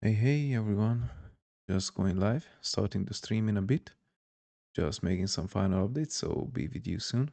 Hey everyone, just going live, starting the stream in a bit, just making some final updates, so be with you soon.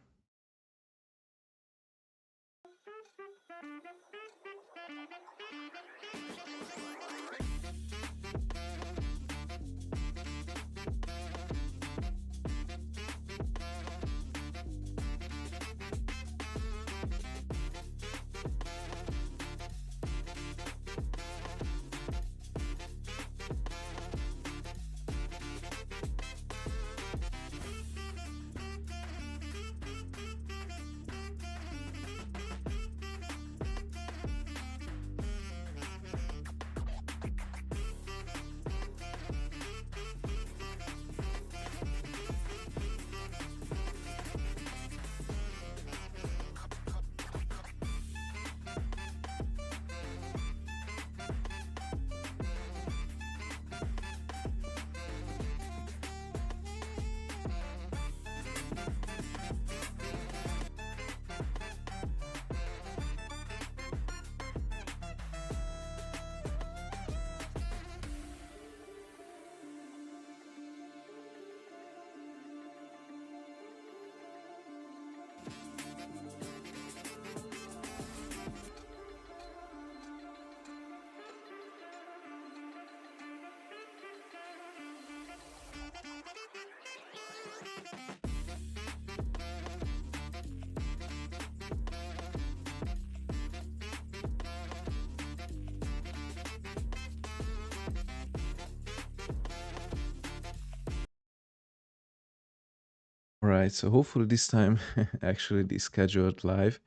Alright, so hopefully this time actually the scheduled live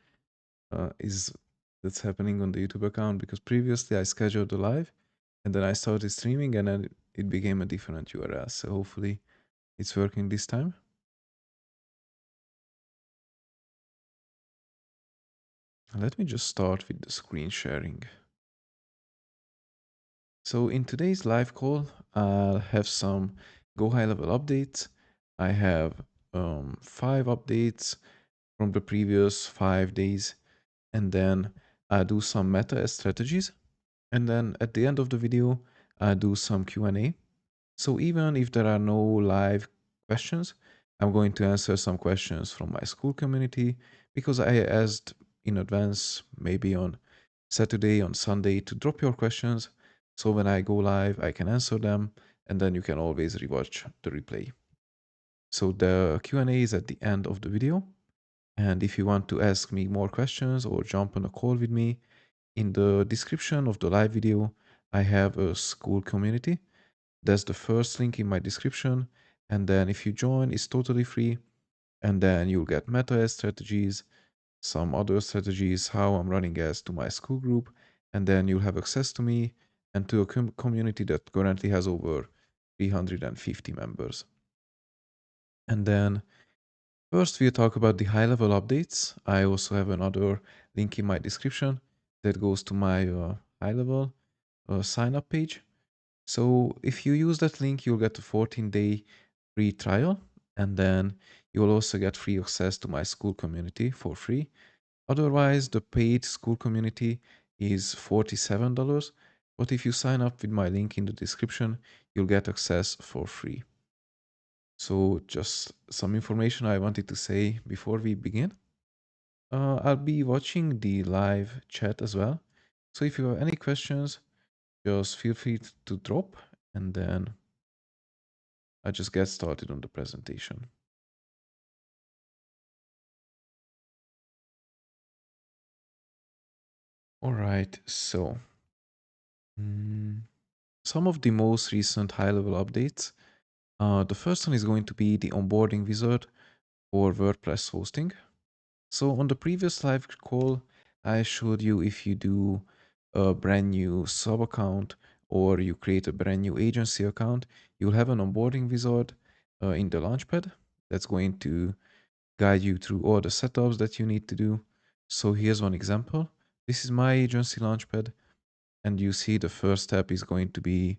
is that's happening on the YouTube account, because previously I scheduled the live and then I started streaming and then it became a different URL, so hopefully it's working this time. Let me just start with the screen sharing. So in today's live call, I'll have some GoHighLevel updates. I have 5 updates from the previous 5 days, and then I do some meta strategies, and then at the end of the video, I do some Q&A. So even if there are no live questions, I'm going to answer some questions from my school community, because I asked in advance, maybe on Saturday, on Sunday, to drop your questions. So when I go live, I can answer them, and then you can always rewatch the replay. So the Q&A is at the end of the video. And if you want to ask me more questions or jump on a call with me, in the description of the live video, I have a school community. That's the first link in my description. And then if you join, it's totally free. And then you'll get meta strategies, some other strategies, how I'm running ads to my school group. And then you'll have access to me and to a community that currently has over 350 members. And then first, we'll talk about the high-level updates. I also have another link in my description that goes to my high-level sign-up page. So if you use that link, you'll get a 14-day free trial, and then you'll also get free access to my school community for free. Otherwise, the paid school community is $47, but if you sign up with my link in the description, you'll get access for free. So just some information I wanted to say before we begin. I'll be watching the live chat as well. So if you have any questions, just feel free to drop, and then I just get started on the presentation. All right, so some of the most recent high-level updates. The first one is going to be the onboarding wizard for WordPress hosting. So on the previous live call, I showed you if you do a brand new sub account or you create a brand new agency account, you'll have an onboarding wizard in the Launchpad that's going to guide you through all the setups that you need to do. So here's one example. This is my agency Launchpad, and you see the first step is going to be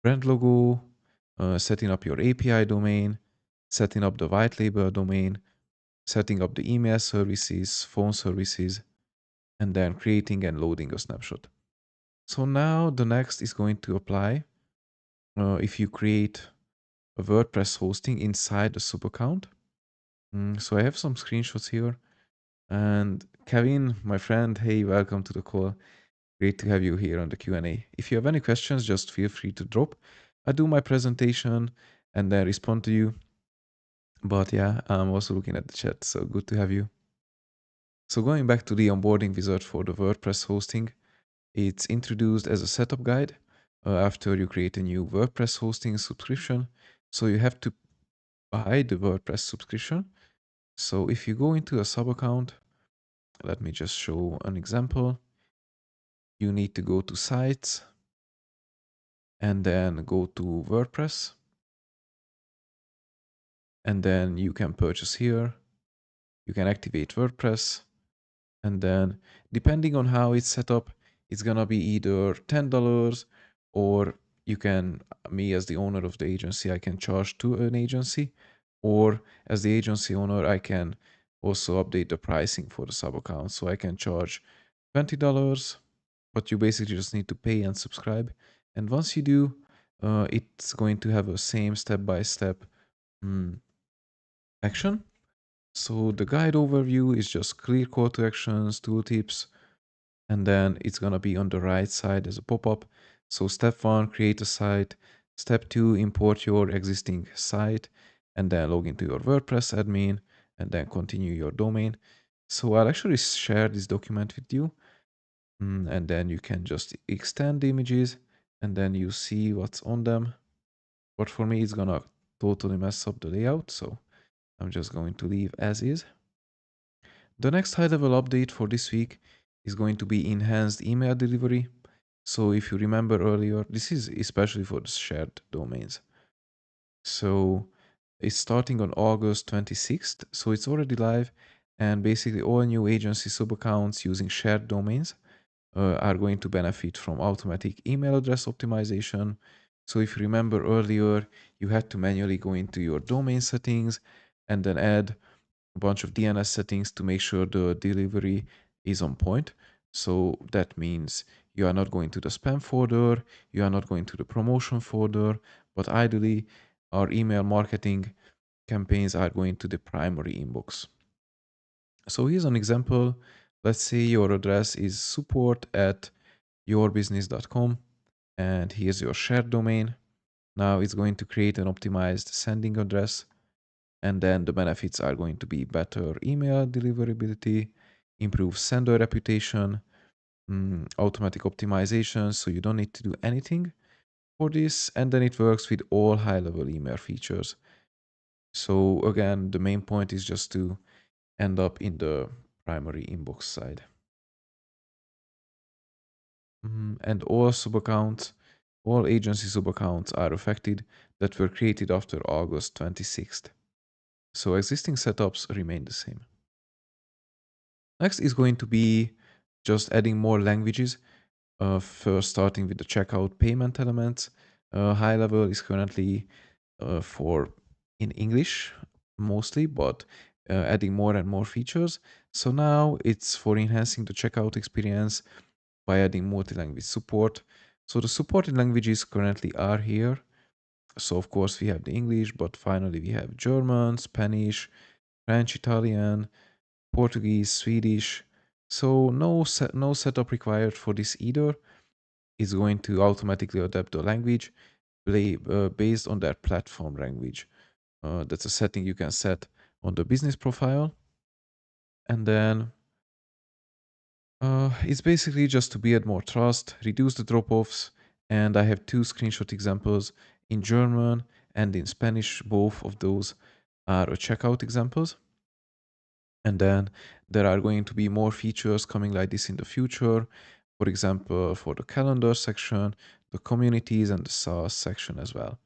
brand logo, setting up your API domain, setting up the white label domain, setting up the email services, phone services, and then creating and loading a snapshot. So now the next is going to apply if you create a WordPress hosting inside the sub account. So I have some screenshots here. And Kevin, my friend, hey, welcome to the call. Great to have you here on the Q&A. If you have any questions, just feel free to drop. I do my presentation and then respond to you. But yeah, I'm also looking at the chat, so good to have you. So going back to the onboarding wizard for the WordPress hosting, it's introduced as a setup guide after you create a new WordPress hosting subscription. So you have to buy the WordPress subscription. So if you go into a sub account, let me just show an example. You need to go to sites and then go to WordPress. And then you can purchase here. You can activate WordPress. And then depending on how it's set up, it's gonna be either $10 or you can, me as the owner of the agency, I can charge to an agency, or as the agency owner, I can also update the pricing for the sub account. So I can charge $20, but you basically just need to pay and subscribe. And once you do, it's going to have a same step-by-step action. So the guide overview is just clear call to actions, tooltips, and then it's gonna be on the right side as a pop-up. So step 1, create a site. Step 2, import your existing site and then log into your WordPress admin and then continue your domain. So I'll actually share this document with you and then you can just extend the images and then you see what's on them. But for me, it's gonna totally mess up the layout. So I'm just going to leave as is. The next high level update for this week is going to be enhanced email delivery. So if you remember earlier, this is especially for the shared domains. So it's starting on August 26th. So it's already live. And basically all new agency sub accounts using shared domains are going to benefit from automatic email address optimization. So if you remember earlier, you had to manually go into your domain settings and then add a bunch of DNS settings to make sure the delivery is on point. So that means you are not going to the spam folder, you are not going to the promotion folder, but ideally our email marketing campaigns are going to the primary inbox. So here's an example. Let's say your address is support@yourbusiness.com and here's your shared domain. Now it's going to create an optimized sending address. And then the benefits are going to be better email deliverability, improve sender reputation, automatic optimization, so you don't need to do anything for this. And then it works with all high-level email features. So again, the main point is just to end up in the primary inbox side. And all sub-accounts, all agency sub-accounts are affected that were created after August 26th. So existing setups remain the same. Next is going to be just adding more languages. First, starting with the checkout payment elements. High level is currently for in English mostly, but adding more and more features. So now it's for enhancing the checkout experience by adding multi-language support. So the supported languages currently are here. So of course we have the English, but finally we have German, Spanish, French, Italian, Portuguese, Swedish. So no setup required for this either. It's going to automatically adapt the language based on their platform language. That's a setting you can set on the business profile. And then it's basically just to build more trust, reduce the drop-offs. And I have two screenshot examples in German and in Spanish. Both of those are checkout examples. And then there are going to be more features coming like this in the future. For example, for the calendar section, the communities, and the SaaS section as well.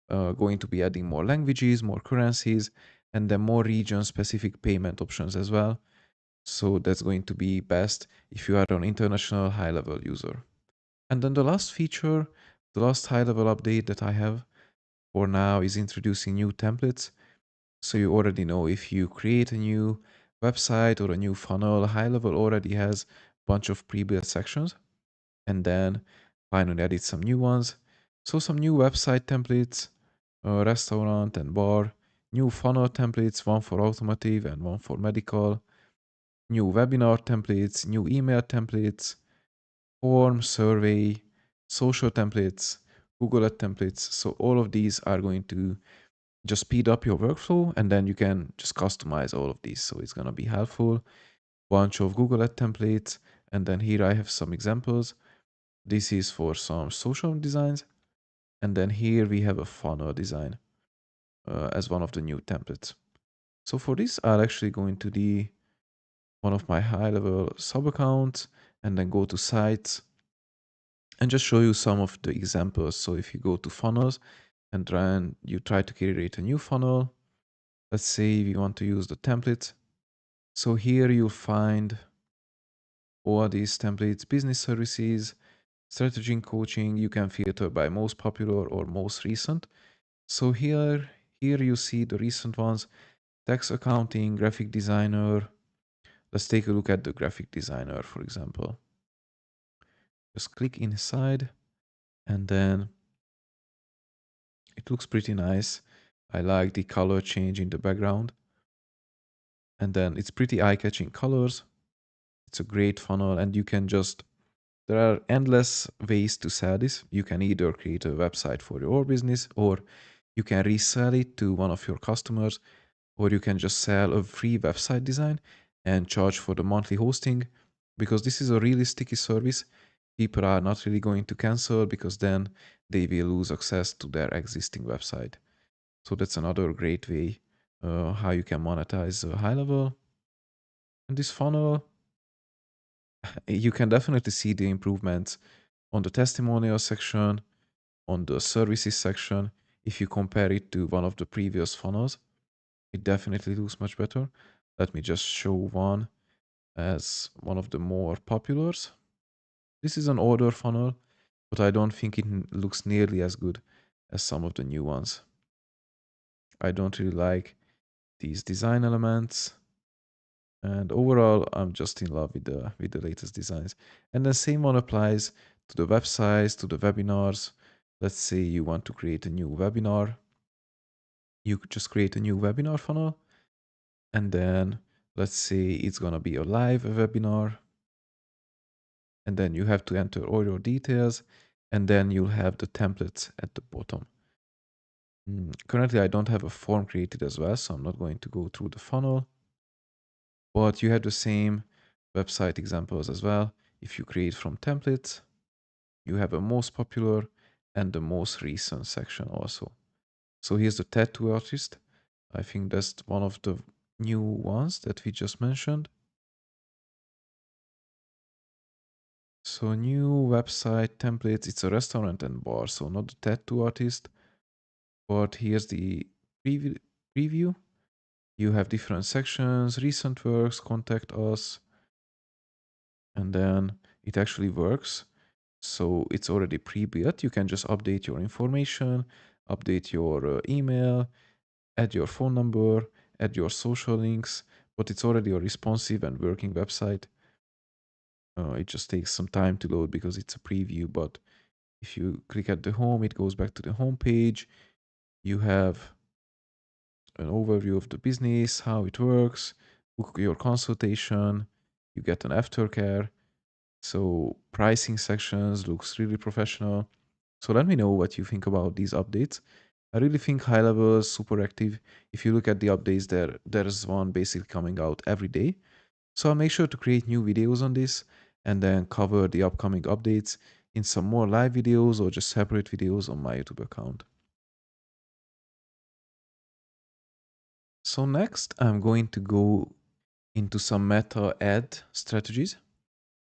Going to be adding more languages, more currencies, and then more region-specific payment options as well. So that's going to be best if you are an international high-level user. And then the last feature, the last high-level update that I have for now is introducing new templates. So you already know if you create a new website or a new funnel, high level already has a bunch of pre-built sections. and then finally edit some new ones. So some new website templates, restaurant and bar, new funnel templates, one for automotive and one for medical, new webinar templates, new email templates, form, survey, social templates, Google Ad templates. So all of these are going to just speed up your workflow, and then you can just customize all of these. So it's going to be helpful. Bunch of Google Ad templates, and then here I have some examples. This is for some social designs, and then here we have a funnel design as one of the new templates. So for this, I'll actually go into the one of my high-level sub accounts and then go to sites and just show you some of the examples. So if you go to funnels and you try to create a new funnel, let's say we want to use the template. So here you'll find all these templates: business services, strategy and coaching. You can filter by most popular or most recent. So here you see the recent ones: tax accounting, graphic designer. Let's take a look at the graphic designer, for example. Just click inside, and then it looks pretty nice. I like the color change in the background, and then it's pretty eye-catching colors. It's a great funnel, and you can just, there are endless ways to sell this. You can either create a website for your business, or you can resell it to one of your customers, or you can just sell a free website design and charge for the monthly hosting, because this is a really sticky service. People are not really going to cancel, because then they will lose access to their existing website. So that's another great way how you can monetize high level. And this funnel, you can definitely see the improvements on the testimonial section, on the services section. If you compare it to one of the previous funnels, it definitely looks much better. Let me just show one as one of the more populars. This is an order funnel, but I don't think it looks nearly as good as some of the new ones. I don't really like these design elements. And overall, I'm just in love with the latest designs. And the same one applies to the websites, to the webinars. Let's say you want to create a new webinar. You could just create a new webinar funnel, and then let's say it's gonna be a live webinar, and then you have to enter all your details, and then you'll have the templates at the bottom. Currently, I don't have a form created as well, so I'm not going to go through the funnel. But you have the same website examples as well. If you create from templates, you have a most popular and the most recent section also. So here's the tattoo artist. I think that's one of the new ones that we just mentioned. So new website templates, it's a restaurant and bar, so not the tattoo artist. But here's the preview. You have different sections: recent works, contact us, and then it actually works. So it's already pre-built. You can just update your information, update your email, add your phone number, add your social links, but it's already a responsive and working website. It just takes some time to load because it's a preview, but if you click at the home, it goes back to the home page. You have an overview of the business, how it works, book your consultation, you get an aftercare. So pricing sections looks really professional. So let me know what you think about these updates. I really think high level is super active. If you look at the updates, there's one basically coming out every day. So I'll make sure to create new videos on this and then cover the upcoming updates in some more live videos or just separate videos on my YouTube account. So next, I'm going to go into some meta ad strategies.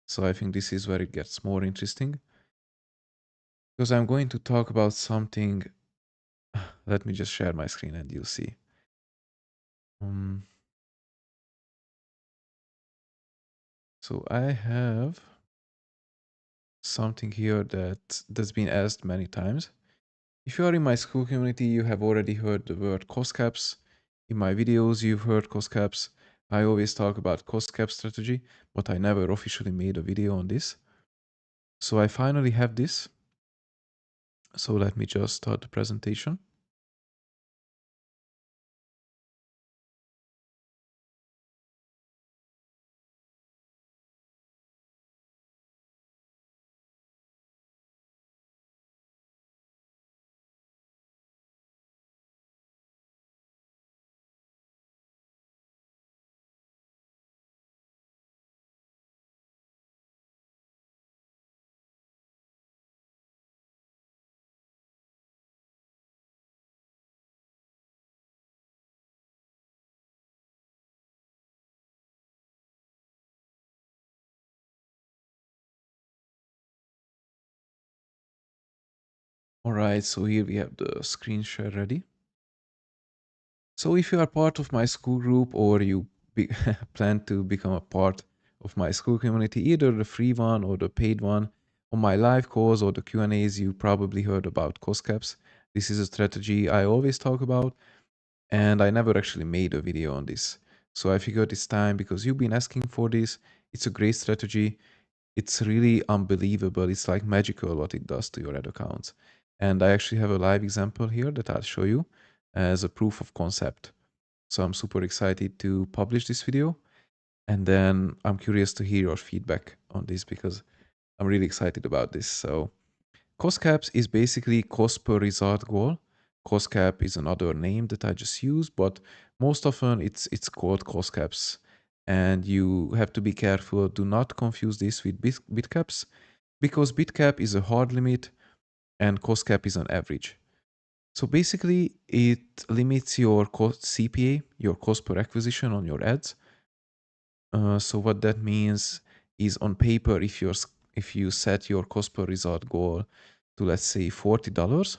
So I think this is where it gets more interesting, because I'm going to talk about something. Let me just share my screen and you'll see. Um, so I have something here that's been asked many times. If you are in my school community, you have already heard the word cost caps. In my videos, you've heard cost caps. I always talk about cost cap strategy, but I never officially made a video on this. So I finally have this. So let me just start the presentation. All right, so here we have the screen share ready. So if you are part of my school group or you plan to become a part of my school community, either the free one or the paid one, on my live calls or the Q&As, you probably heard about cost caps. This is a strategy I always talk about, and I never actually made a video on this. So I figured it's time because you've been asking for this. It's a great strategy. It's really unbelievable. It's like magical what it does to your ad accounts. And I actually have a live example here that I'll show you as a proof of concept. So I'm super excited to publish this video. And then I'm curious to hear your feedback on this because I'm really excited about this. So cost caps is basically cost per result goal. Cost cap is another name that I just use, but most often it's called cost caps. And you have to be careful. Do not confuse this with bit caps because bit cap is a hard limit and cost cap is an average. So basically, it limits your cost CPA, your cost per acquisition on your ads. So what that means is on paper, if you set your cost per result goal to let's say $40,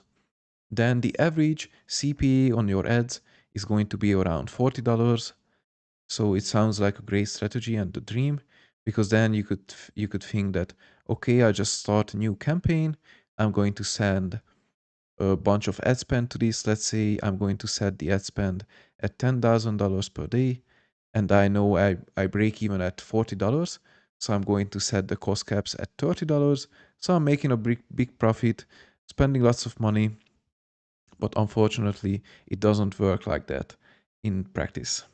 then the average CPA on your ads is going to be around $40. So it sounds like a great strategy and a dream because then you could think that okay, I just start a new campaign. I'm going to send a bunch of ad spend to this. Let's say I'm going to set the ad spend at $10,000 per day, and I know I break even at $40. So I'm going to set the cost caps at $30. So I'm making a big profit, spending lots of money, but unfortunately, it doesn't work like that in practice.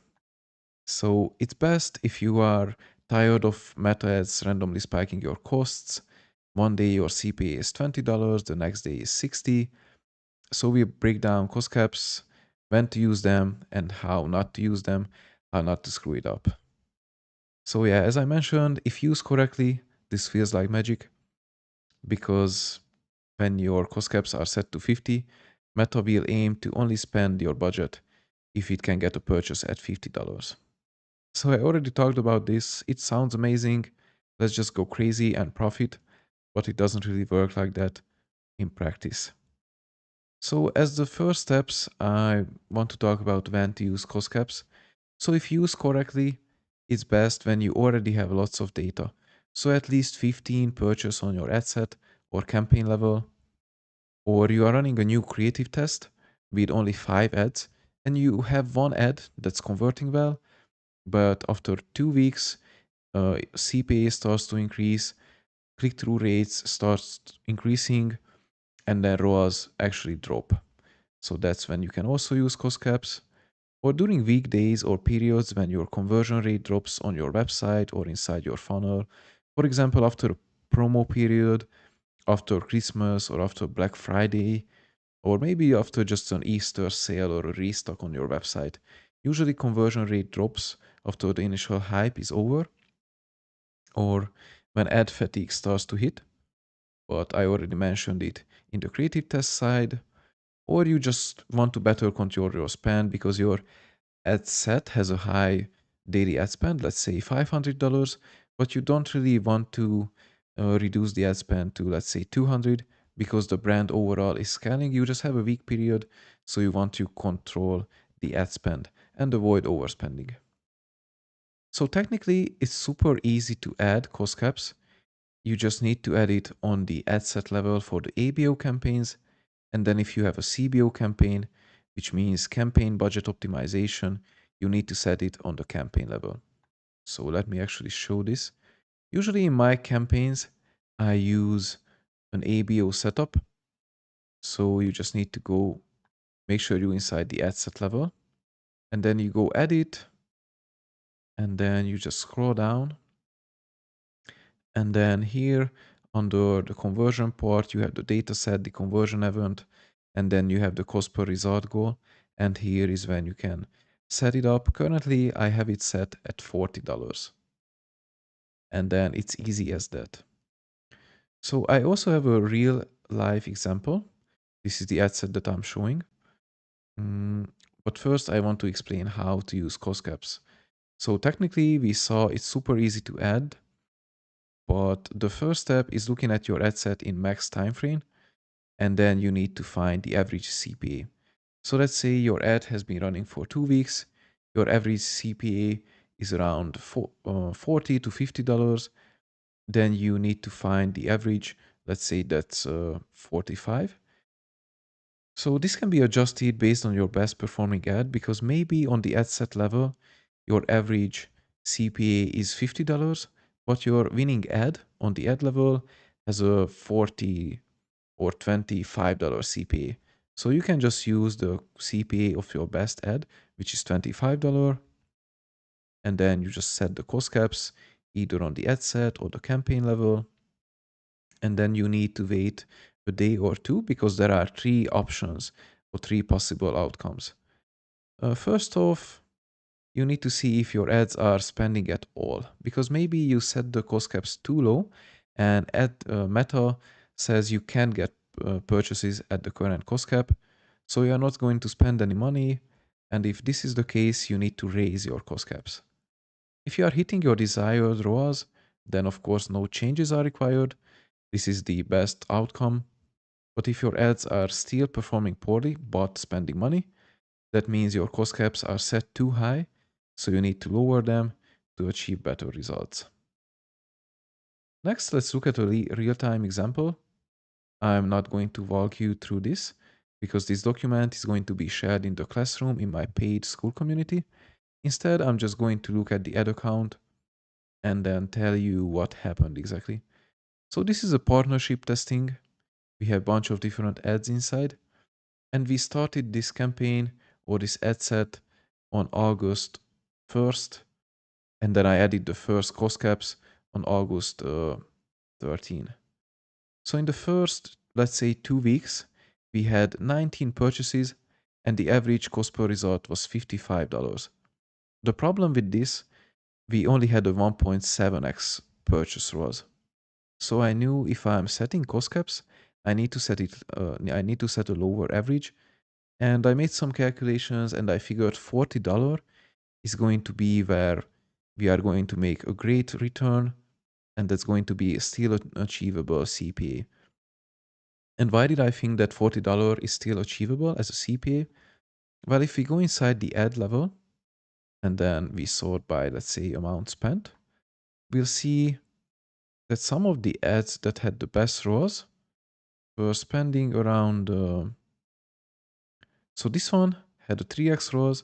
So it's best if you are tired of meta ads randomly spiking your costs. One day your CPA is $20, the next day is 60. So we break down cost caps, when to use them and how not to use them, how not to screw it up. So yeah, as I mentioned, if used correctly, this feels like magic because when your cost caps are set to 50, Meta will aim to only spend your budget if it can get a purchase at $50. So I already talked about this. It sounds amazing. Let's just go crazy and profit, but it doesn't really work like that in practice. So as the first steps, I want to talk about when to use cost caps. So if used correctly, it's best when you already have lots of data. So at least 15 purchase on your ad set or campaign level, or you are running a new creative test with only 5 ads and you have one ad that's converting well, but after 2 weeks, CPA starts to increase, click-through rates starts increasing, and then ROAS actually drop. So that's when you can also use cost caps. Or during weekdays or periods when your conversion rate drops on your website or inside your funnel. For example, after a promo period, after Christmas or after Black Friday, or maybe after just an Easter sale or a restock on your website. Usually conversion rate drops after the initial hype is over or when ad fatigue starts to hit. But I already mentioned it in the creative test side, or you just want to better control your spend because your ad set has a high daily ad spend, let's say $500, but you don't really want to reduce the ad spend to, let's say, 200 because the brand overall is scaling. You just have a weak period, so you want to control the ad spend and avoid overspending. So technically, it's super easy to add cost caps. You just need to add it on the ad set level for the ABO campaigns. And then if you have a CBO campaign, which means campaign budget optimization, you need to set it on the campaign level. So let me actually show this. Usually in my campaigns, I use an ABO setup. So you just need to go make sure you're inside the ad set level, and then you go edit, and then you just scroll down, and then here under the conversion part, you have the data set, the conversion event, and then you have the cost per result goal. And here is when you can set it up. Currently, I have it set at $40, and then it's easy as that. So I also have a real life example. This is the ad set that I'm showing. Mm, but first, I want to explain how to use cost caps. So technically, we saw it's super easy to add, but the first step is looking at your ad set in max time frame, and then you need to find the average CPA. So let's say your ad has been running for 2 weeks, your average CPA is around 40 to $50. Then you need to find the average, let's say that's 45. So this can be adjusted based on your best performing ad, because maybe on the ad set level, your average CPA is $50, but your winning ad on the ad level has a 40 or $25 CPA. So you can just use the CPA of your best ad, which is $25, and then you just set the cost caps either on the ad set or the campaign level. And then you need to wait a day or two, because there are three options or three possible outcomes. First off, you need to see if your ads are spending at all, because maybe you set the cost caps too low and Meta says you can't get purchases at the current cost cap, so you're not going to spend any money. And if this is the case, you need to raise your cost caps. If you are hitting your desired ROAS, then of course no changes are required. This is the best outcome. But if your ads are still performing poorly but spending money, that means your cost caps are set too high, so you need to lower them to achieve better results. Next, let's look at a real-time example. I'm not going to walk you through this because this document is going to be shared in the classroom in my paid school community. Instead, I'm just going to look at the ad account and then tell you what happened exactly. So this is a partnership testing. We have a bunch of different ads inside, and we started this campaign or this ad set on August 1st, and then I added the first cost caps on August 13. So in the first, let's say 2 weeks, we had 19 purchases and the average cost per result was $55. The problem with this, we only had a 1.7x purchase ROAS. So I knew if I'm setting cost caps, I need to set a lower average. And I made some calculations and I figured $40 is going to be where we are going to make a great return, and that's going to be still an achievable CPA. And why did I think that $40 is still achievable as a CPA? Well, if we go inside the ad level and then we sort by, let's say, amount spent, we'll see that some of the ads that had the best ROAS were spending around, so this one had a 3x ROAS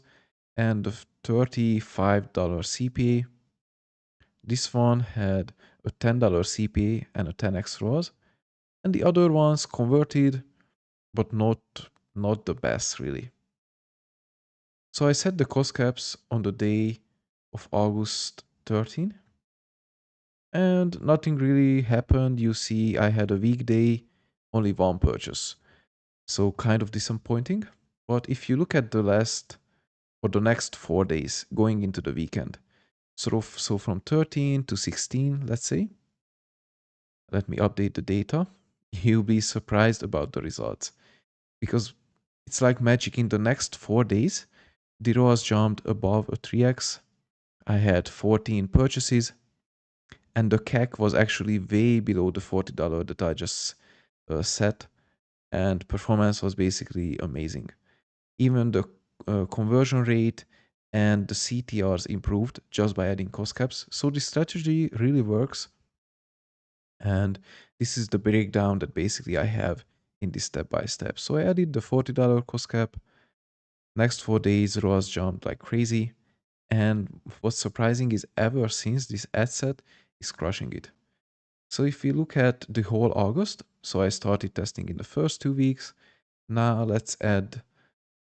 and a $35 CPA. This one had a $10 CPA and a 10x ROAS, and the other ones converted, but not the best really. So I set the cost caps on the day of August 13, and nothing really happened. You see, I had a weekday, only one purchase. So kind of disappointing. But if you look at the last or the next 4 days going into the weekend, so from 13 to 16, let's say, let me update the data. You'll be surprised about the results, because it's like magic. In the next 4 days, the ROAS jumped above a 3x. I had 14 purchases, and the CAC was actually way below the $40 that I just set, and performance was basically amazing. Even the conversion rate and the CTRs improved just by adding cost caps. So this strategy really works. And this is the breakdown that basically I have in this step by step. So I added the $40 cost cap. Next 4 days, ROAS jumped like crazy. And what's surprising is ever since, this ad set is crushing it. So if we look at the whole August, so I started testing in the first 2 weeks. Now let's add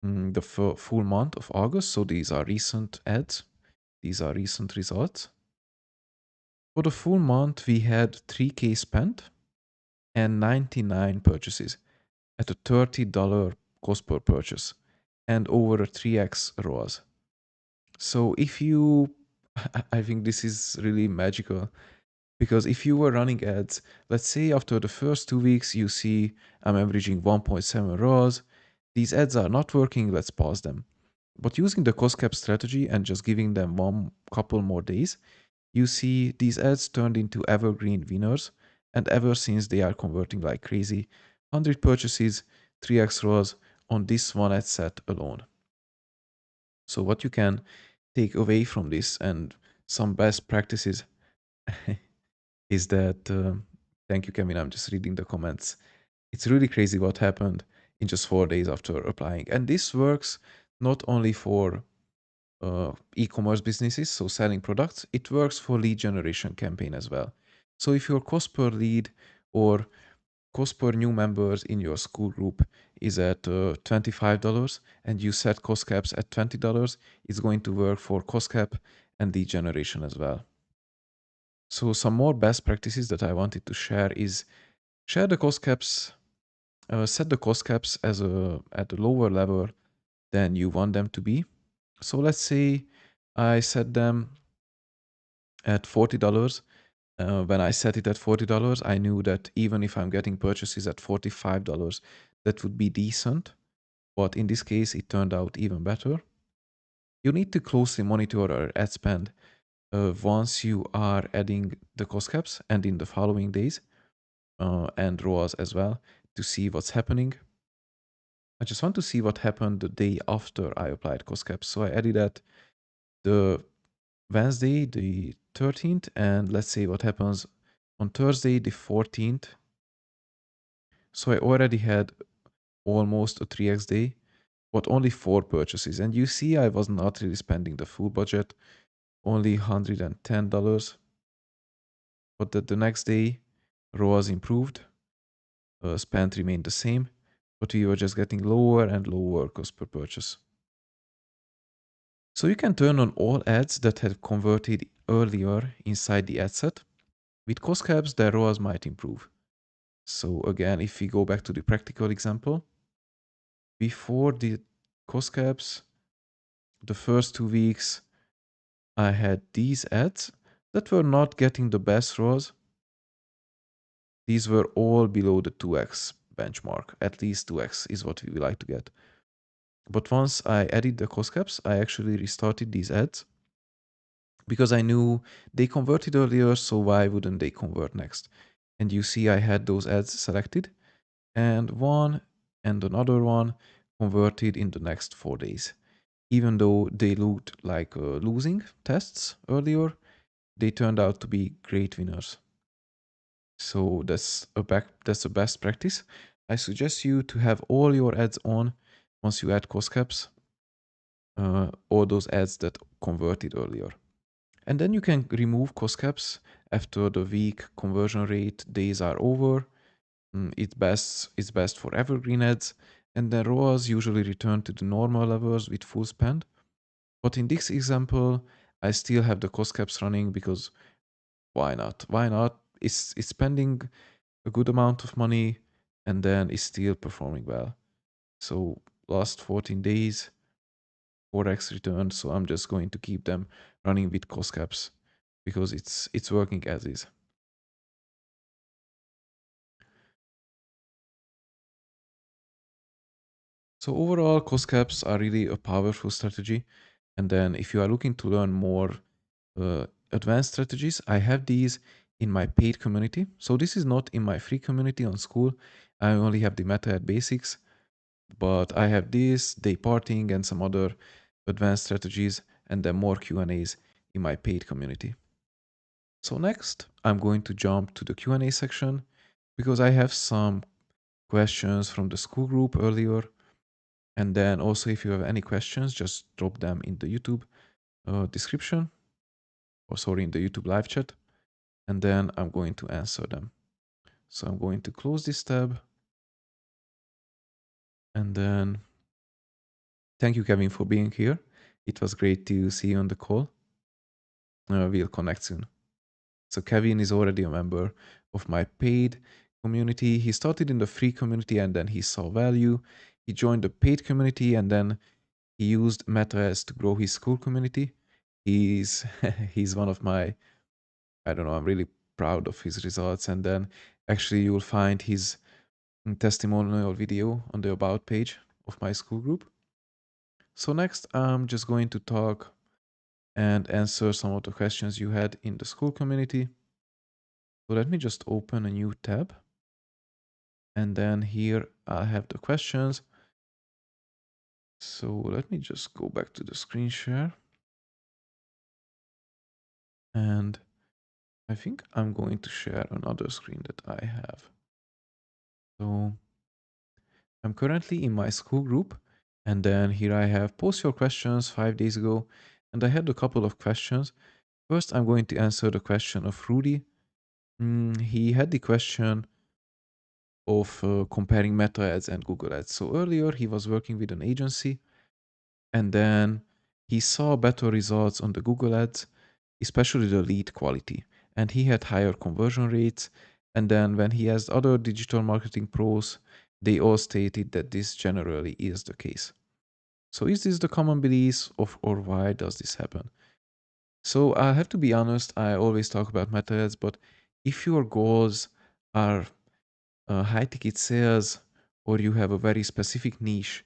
the full month of August. So these are recent ads. These are recent results. For the full month, we had 3K spent and 99 purchases at a $30 cost per purchase and over a 3x ROAS. So if you, I think this is really magical because if you were running ads, let's say after the first 2 weeks, you see I'm averaging 1.7 ROAS. These ads are not working, let's pause them. But using the cost cap strategy and just giving them one couple more days, you see these ads turned into evergreen winners. And ever since they are converting like crazy, 100 purchases, 3x ROAS on this one ad set alone. So what you can take away from this and some best practices is that, thank you, Kevin. I'm just reading the comments. It's really crazy what happened in just 4 days after applying. And this works not only for e-commerce businesses, so selling products, it works for lead generation campaign as well. So if your cost per lead or cost per new members in your school group is at $25 and you set cost caps at $20, it's going to work for cost cap and lead generation as well. So some more best practices that I wanted to share is share the cost caps, set the cost caps as at a lower level than you want them to be. So let's say I set them at $40. When I set it at $40, I knew that even if I'm getting purchases at $45, that would be decent. But in this case, it turned out even better. You need to closely monitor your ad spend once you are adding the cost caps and in the following days and ROAS as well to see what's happening. I just want to see what happened the day after I applied cost caps. So I added at the Wednesday, the 13th, and let's see what happens on Thursday, the 14th. So I already had almost a 3x day, but only 4 purchases. And you see, I was not really spending the full budget, only $110. But the next day, ROAS improved, spend remained the same, but we were just getting lower and lower cost per purchase. So you can turn on all ads that had converted earlier inside the ad set. With cost caps, their ROAS might improve. So again, if we go back to the practical example, before the cost caps, the first 2 weeks, I had these ads that were not getting the best ROAS. These were all below the 2x benchmark. At least 2x is what we like to get. But once I added the cost caps, I actually restarted these ads because I knew they converted earlier, so why wouldn't they convert next? And you see I had those ads selected and one and another one converted in the next 4 days. Even though they looked like losing tests earlier, they turned out to be great winners. So that's a best practice. I suggest you to have all your ads on once you add cost caps, all those ads that converted earlier. And then you can remove cost caps after the week conversion rate days are over. It's best for evergreen ads, and then ROAS usually return to the normal levels with full spend. But in this example, I still have the cost caps running because why not? Why not? It's spending a good amount of money and then it's still performing well. So last 14 days, 4x return. So I'm just going to keep them running with cost caps because it's working as is. So overall, cost caps are really a powerful strategy. And then if you are looking to learn more advanced strategies, I have these in my paid community. So this is not in my free community on school. I only have the meta at basics, but I have this, day parting, and some other advanced strategies, and then more Q&As in my paid community. So next, I'm going to jump to the Q&A section because I have some questions from the school group earlier. And then also, if you have any questions, just drop them in the YouTube description, or sorry, in the YouTube live chat. and then I'm going to answer them. So I'm going to close this tab, and then thank you, Kevin, for being here. It was great to see you on the call. We'll connect soon. So Kevin is already a member of my paid community. He started in the free community and then he saw value. He joined the paid community and then he used MetaS to grow his school community. He's he's one of my, I don't know, I'm really proud of his results. And then actually you'll find his testimonial video on the about page of my school group. So next I'm just going to talk and answer some of the questions you had in the school community. So let me just open a new tab. And then here I have the questions. So let me just go back to the screen share. And I think I'm going to share another screen that I have. So I'm currently in my school group. And then here I have post your questions 5 days ago. And I had a couple of questions. First, I'm going to answer the question of Rudy. He had the question of comparing Meta ads and Google ads. So earlier he was working with an agency and then he saw better results on the Google ads, especially the lead quality. And he had higher conversion rates. And then when he asked other digital marketing pros, they all stated that this generally is the case. So is this the common belief or why does this happen? So I have to be honest, I always talk about meta ads, but if your goals are high ticket sales or you have a very specific niche,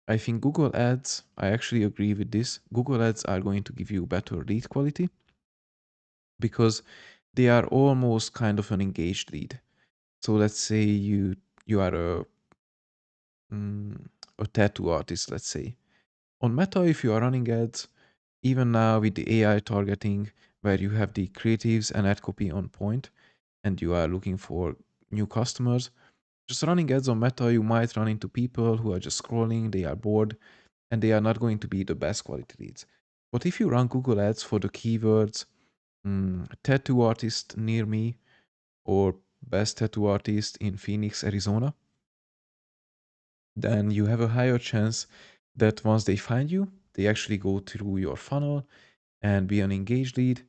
I think Google Ads, I actually agree with this. Google Ads are going to give you better lead quality because they are almost kind of an engaged lead. So let's say you are a tattoo artist, let's say. On Meta, if you are running ads, even now with the AI targeting, where you have the creatives and ad copy on point, and you are looking for new customers, just running ads on Meta, you might run into people who are just scrolling, they are bored, and they are not going to be the best quality leads. But if you run Google Ads for the keywords, tattoo artist near me or best tattoo artist in Phoenix, Arizona, then you have a higher chance that once they find you, they actually go through your funnel and be an engaged lead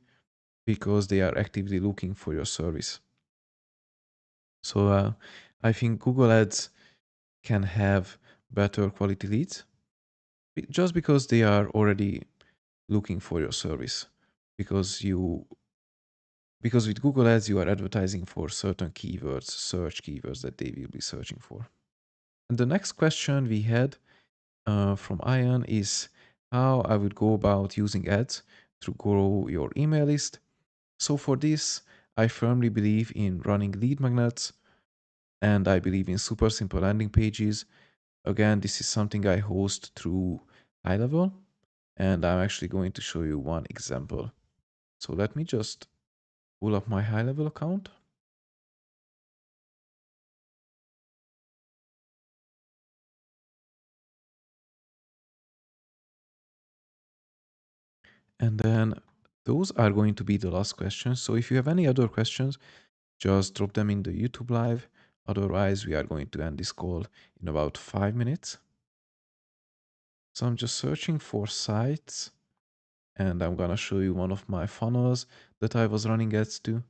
because they are actively looking for your service. So I think Google Ads can have better quality leads just because they are already looking for your service because with Google Ads you are advertising for certain keywords, search keywords that they will be searching for. And the next question we had from Ian is how I would go about using ads to grow your email list. So for this, I firmly believe in running lead magnets and I believe in super simple landing pages. Again, this is something I host through GoHighLevel, and I'm actually going to show you one example. So let me just pull up my GoHighLevel account. And then those are going to be the last questions. So if you have any other questions, just drop them in the YouTube live. Otherwise, we are going to end this call in about 5 minutes. So I'm just searching for sites and I'm gonna show you one of my funnels that I was running ads to.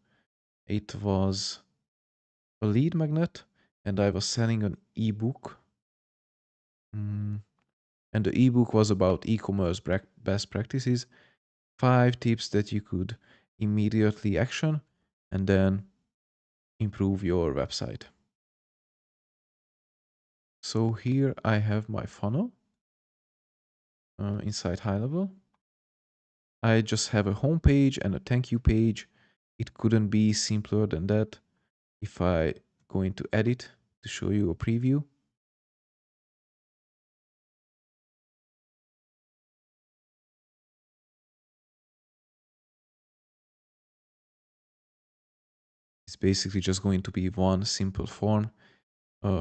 It was a lead magnet and I was selling an ebook. And the ebook was about e-commerce best practices, 5 tips that you could immediately action and then improve your website. So here I have my funnel inside GoHighLevel. I just have a home page and a thank you page. It couldn't be simpler than that. If I go into edit to show you a preview, it's basically just going to be one simple form.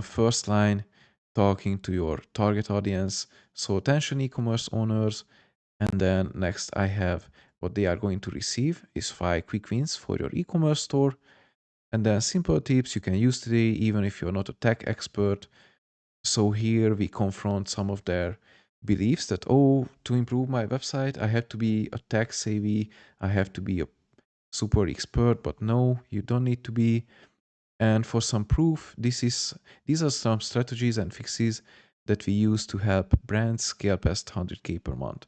First line, talking to your target audience, so attention e-commerce owners, and then next I have what they are going to receive is 5 quick wins for your e-commerce store, and then simple tips you can use today even if you're not a tech expert. So here we confront some of their beliefs that, oh, to improve my website, I have to be a tech savvy, I have to be a super expert, but no, you don't need to be. And for some proof, these are some strategies and fixes that we use to help brands scale past 100K per month.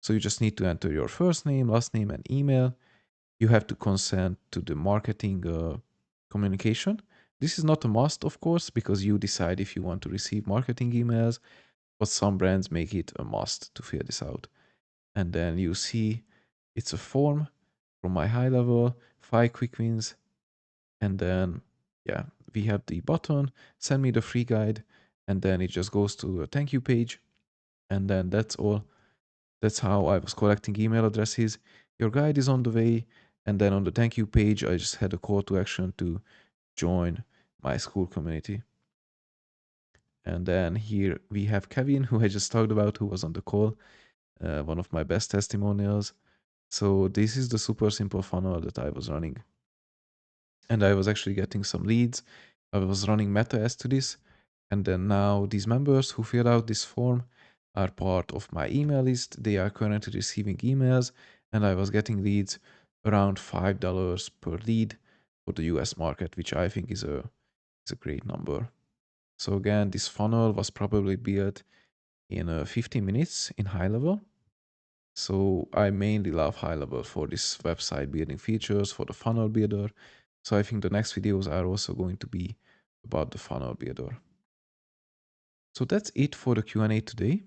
So you just need to enter your first name, last name, and email. You have to consent to the marketing communication. This is not a must, of course, because you decide if you want to receive marketing emails, but some brands make it a must to fill this out. And then you see it's a form from my high level, 5 quick wins, and then yeah, we have the button, send me the free guide, and then it just goes to a thank you page, and then that's all. That's how I was collecting email addresses. Your guide is on the way, and then on the thank you page, I just had a call to action to join my school community. And then here we have Kevin, who I just talked about, who was on the call, one of my best testimonials. So this is the super simple funnel that I was running. And I was actually getting some leads. I was running meta ads to this. And then now these members who fill out this form are part of my email list. They are currently receiving emails, and I was getting leads around $5 per lead for the US market, which I think is a great number. So again, this funnel was probably built in 15 minutes in high level. So I mainly love high level for this website building features, for the funnel builder. So I think the next videos are also going to be about the funnel builder. So that's it for the Q&A today.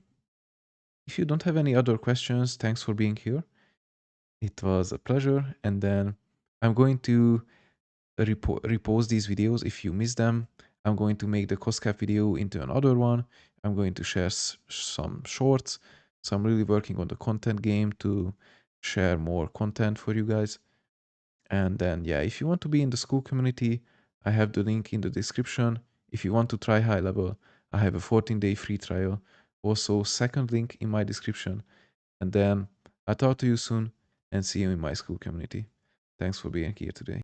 If you don't have any other questions, thanks for being here. It was a pleasure. And then I'm going to repost these videos if you miss them. I'm going to make the cost cap video into another one. I'm going to share some shorts. So I'm really working on the content game to share more content for you guys. And then, yeah, if you want to be in the school community, I have the link in the description. If you want to try high level, I have a 14-day free trial. Also, second link in my description. And then I'll talk to you soon and see you in my school community. Thanks for being here today.